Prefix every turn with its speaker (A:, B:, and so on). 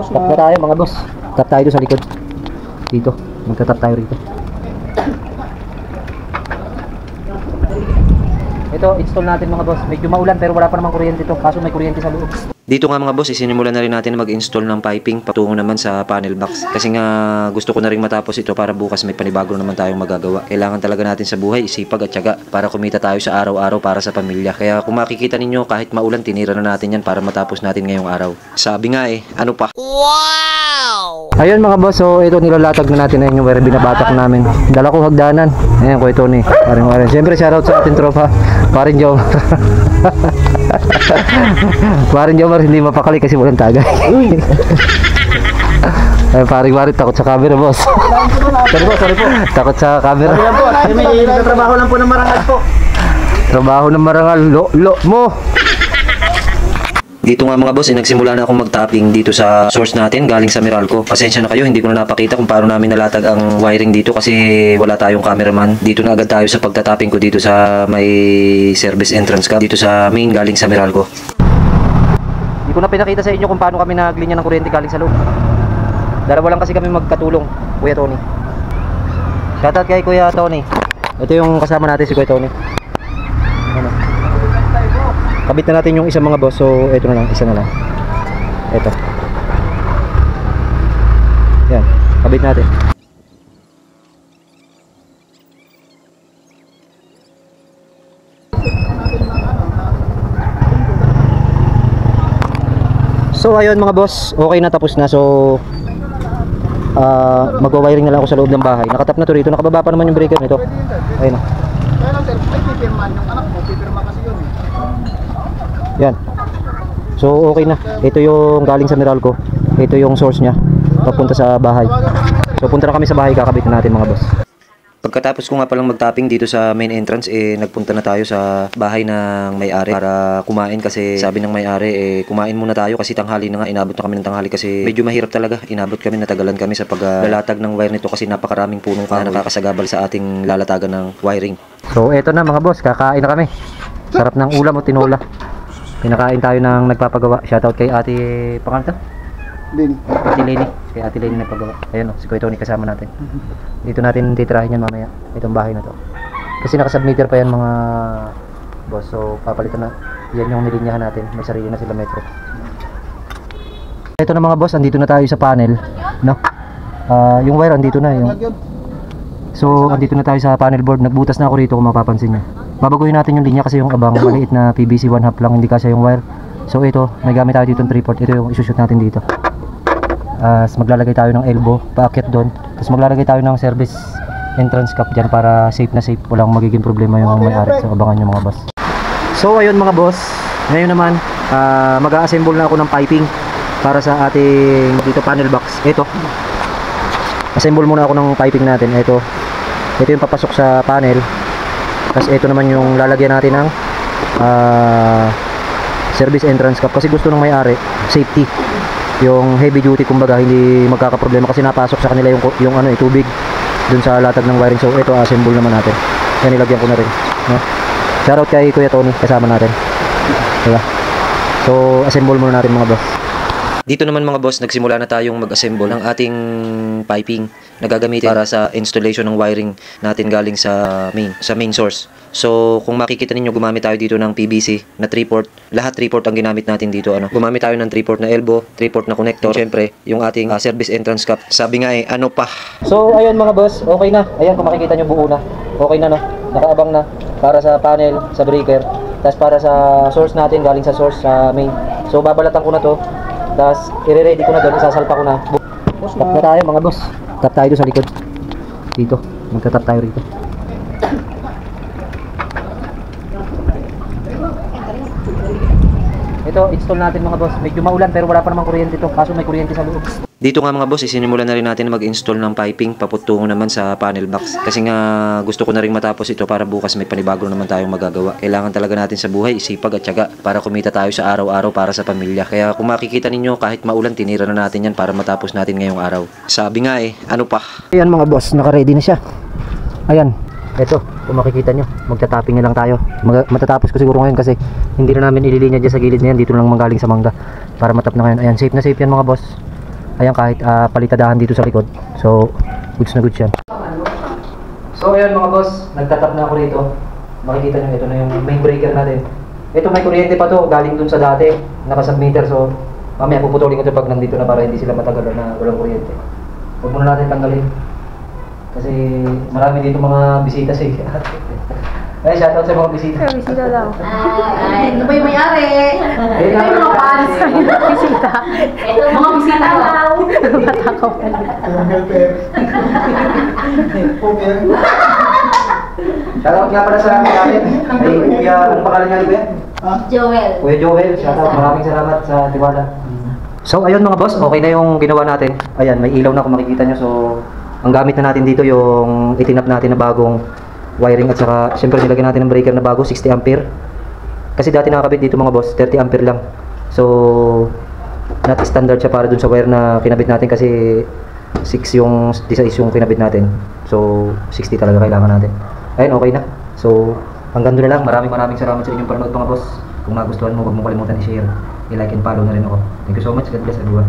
A: Tap na tayo mga boss. Tap tayo doon sa likod. Dito. Magtatap tayo rito. Ito, install natin mga boss. Medyo maulan pero wala pa namang kuryente ito. Kaso may kuryente sa loob.
B: Dito nga mga boss, isinimulan na rin natin mag-install ng piping patungo naman sa panel box. Kasi nga gusto ko na rin matapos ito para bukas may panibago naman tayong magagawa. Kailangan talaga natin sa buhay isipag at tiyaga para kumita tayo sa araw-araw para sa pamilya. Kaya kung makikita ninyo kahit maulan, tinira na natin yan para matapos natin ngayong araw. Sabi nga ano pa?
C: Wow!
A: Ayun mga boss, so ito nilalatag na natin na yung wire binabatak namin. Dala ko hagdanan. Ayan ko ito ni Paring. Siyempre shoutout sa ating tropa, Paring Jom. Paring Jomar hindi mapakali kasi walang tagay. Ay, Paring takot sa camera boss. Sorry po. Takot sa camera.
D: May trabaho lang po ng marangal po.
A: Trabaho ng marangal. Lo mo.
B: Dito nga mga boss, nagsimula na akong mag-tapping dito sa source natin galing sa Meralco. Pasensya na kayo, hindi ko na napakita kung paano namin nalatag ang wiring dito kasi wala tayong cameraman. Dito na agad tayo sa pagtatapping ko dito sa may service entrance cap dito sa main galing sa Meralco.
A: Hindi ko na pinakita sa inyo kung paano kami naglinya ng kuryente galing sa loob. Dalawa lang kasi kami magkatulong, Kuya Tony. Shoutout kay Kuya Tony. Ito yung kasama natin si Kuya Tony. Ano? Kabit na natin yung isang mga boss. So ito na lang, isa na lang. Ito. Yan, kabit natin. So ayun mga boss, okay na, tapos na. So magwa-wiring na lang ako sa loob ng bahay. Nakatap na to rito, nakababa pa naman yung breaker nito. Ayun na.
D: Kaya lang sir, may pipirman yung anak mo, pipirma kasi yun eh.
A: Yan. So okay na. Ito yung galing sa Meralco. Ito yung source niya papunta sa bahay. So punta na kami sa bahay, kakabit na natin mga boss.
B: Pagkatapos ko nga palang mag-tapping dito sa main entrance, nagpunta na tayo sa bahay ng may-ari para kumain kasi sabi ng may-ari, kumain muna tayo kasi tanghali na nga, inabot na kami ng tanghali kasi medyo mahirap talaga. Inabot kami, natagalan kami sa paglalatag ng wire nito kasi napakaraming punong kahoy na nakakasagabal sa ating lalatagan ng wiring.
A: So eto na mga boss, kakain na kami. Sarap ng ulam o tinola. Pinakain tayo ng nagpapagawa. Shoutout kay Ate Pangalta.
D: Lini.
A: Ate Leni. Kay Ate Leni nagpagawa. Ayun o, si Kuya Tony kasama natin. Dito natin titirahin yan mamaya. Itong bahay na to. Kasi nakasubmitter pa yan mga boss. So papalitan na. Yan yung nilinyahan natin. May sarili na sila metro. Ito na mga boss, andito na tayo sa panel. No? Yung wire andito na. So andito na tayo sa panel board. Nagbutas na ako rito kung mapapansin nyo. Babaguhin natin yung linya kasi yung abang maliit na PVC 1/2 lang, hindi kasi yung wire. So ito, may gamit tayo dito ng 3/4. Ito yung isushoot natin dito. Maglalagay tayo ng elbow paakyat doon. Tapos maglalagay tayo ng service entrance cap dyan para safe na safe. Walang magiging problema yung may-ari. So abangan nyo mga boss. So ayun mga boss, ngayon naman mag-a-assemble na ako ng piping para sa ating dito panel box. Ito, assemble muna ako ng piping natin. Ito yung papasok sa panel. Tapos ito naman yung lalagyan natin ng service entrance cap kasi gusto ng may-ari safety, yung heavy duty kumbaga, hindi magkakaproblema kasi napasok sa kanila yung tubig dun sa latag ng wiring. So ito assemble naman natin. Yan, ilagyan ko na rin, no? Shoutout kay Kuya Tony kasama natin, diba? So assemble muna natin mga boss.
B: Dito naman mga boss, nagsimula na tayong mag-assemble ng ating piping na gagamitin para sa installation ng wiring natin galing sa main source. So kung makikita ninyo, gumamit tayo dito ng PVC na 3/4. Lahat 3/4 ang ginamit natin dito. Gumamit tayo ng 3/4 na elbow, 3/4 na connector, syempre yung ating service entrance cap. Sabi nga ano pa.
A: So ayun mga boss, okay na. Ayan, kung makikita nyo buo na. Okay na, no? Nakaabang na para sa panel, sa breaker. Tapos para sa source natin, galing sa source sa main. So babalatan ko na to. Tapos i-ready ko na doon, isasalpa ko na. Tap na tayo mga boss. Tap tayo doon sa likod. Dito, magtatap tayo rito. Ito, install natin mga boss. Medyo maulan pero wala pa namang kuryente ito. Kaso may kuryente sa loob.
B: Dito nga mga boss, isinimulan na rin natin mag-install ng piping paputungo naman sa panel box. Kasi nga gusto ko na rin matapos ito para bukas may panibago naman tayong magagawa. Kailangan talaga natin sa buhay isipag at tiyaga para kumita tayo sa araw-araw para sa pamilya. Kaya kung makikita ninyo, kahit maulan, tinira na natin yan para matapos natin ngayong araw. Sabi nga ano pa.
A: Ayan mga boss, naka-ready na siya. Ayan, eto, kung makikita nyo, magta-tapping na lang tayo. Matatapos ko siguro ngayon kasi hindi na namin ililinya dyan sa gilid na yan. Dito na lang manggaling sa mangga para matap na ngayon. Ayan, safe na safe yan mga boss. Ayan, kahit palitadahan dito sa likod. So, goods na goods yan. So, ayan mga boss, nagtatap na ako rito. Makikita nyo, ito na yung main breaker natin. Ito may kuryente pa to, galing dun sa dati, naka-submeter. So, mamaya puputulin ko ito pag nandito na para hindi sila matagalan na walang kuryente. Huwag muna natin tanggalin. Kasi marami dito mga bisita sa ay, shoutout sa mga bisita.
E: Bisita daw.
F: Ay, ano ba yung may-ari?
A: Ayun
E: Ay, mga fans na yung bisita.
F: Mga bisita daw.
E: Matakaw pa lang.
D: Yung helper. Pumer.
A: Shoutout nga pala sa akin natin. Ay, Kuya, anong pangalan niya, Kuya?
F: Joel.
A: Kuya Joel, shoutout. Maraming salamat sa tiwala. So, ayun mga boss, okay na yung ginawa natin. Ayan, may ilaw na kung makikita nyo. So, ang gamit na natin dito yung itinap natin na bagong wiring at saka syempre nilagyan natin ng breaker na bago 60 ampere. Kasi dati nakakabit dito mga boss 30 ampere lang. So not standard siya para dun sa wire na kinabit natin kasi 6 yung size yung kinabit natin. So 60 talaga kailangan natin. Ayun, okay na. So hanggang doon na lang. Maraming salamat sa inyong panonood mga boss. Kung nagustuhan mo, huwag mo kalimutan i-share, i-like and follow na rin ako. Thank you so much. God bless everyone.